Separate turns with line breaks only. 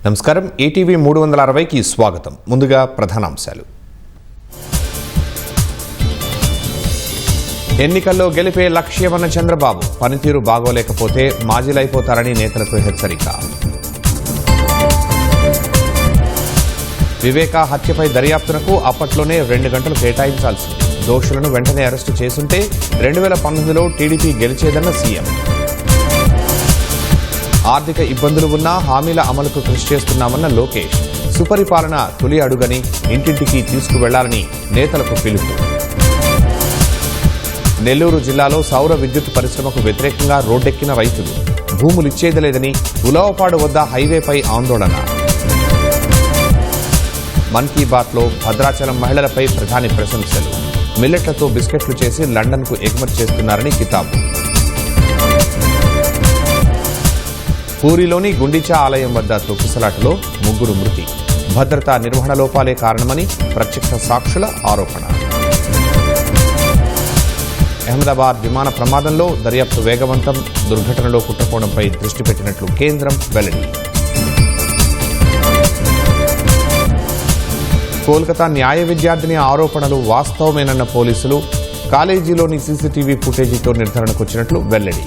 నమస్కారం ఏటీవీ 360కి స్వాగతం. ముందుగా ప్రధానాంశాలు. ఎన్నికల్లో గెలిపే లక్ష్యమన్న చంద్రబాబు, పనితీరు బాగోలేకపోతే మాజీలైపోతారని నేతలకు హెచ్చరిక. వివేక హత్యపై దర్యాప్తునకు అప్పట్లోనే 2 గంటలు కేటాయించాల్సింది. దోషులను వెంటనే అరెస్టు చేసుంటే 2019లో టీడీపీ గెలిచేదన్న సీఎం. ఆర్థిక ఇబ్బందులు ఉన్నా హామీల అమలుకు కృషి చేస్తున్నామన్న లోకేష్. సుపరిపాలన తొలి అడుగని ఇంటింటికి తీసుకువెళ్లాలని నేతలకు పిలుపు. నెల్లూరు జిల్లాలో సౌర విద్యుత్ పరిశ్రమకు వ్యతిరేకంగా రోడ్డెక్కిన రైతులు. భూములిచ్చేదలేదని ఉలవపాడు వద్ద హైవేపై ఆందోళన. మన్ కీ బాత్లో భద్రాచలం మహిళలపై ప్రధాని ప్రశంసలు. మిల్లెట్లతో బిస్కెట్లు చేసి లండన్కు ఎగుమతి చేస్తున్నారని కితాబు. పూరిలోని గుండిచా ఆలయం వద్ద తొక్కిసలాటలో 3 మృతి. భద్రతా నిర్వహణ లోపాలే కారణమని ప్రత్యక్ష సాక్షుల ఆరోపణ. అహ్మదాబాద్ విమాన ప్రమాదంలో దర్యాప్తు వేగవంతం. దుర్ఘటనలో కుట్రకోణంపై దృష్టి పెట్టినట్లు కేంద్రం వెల్లడి. కోల్కతా న్యాయ విద్యార్థిని ఆరోపణలు వాస్తవమేనన్న పోలీసులు. కాలేజీలోని సీసీటీవీ ఫుటేజీతో నిర్ధారణకు వచ్చినట్లు వెల్లడి.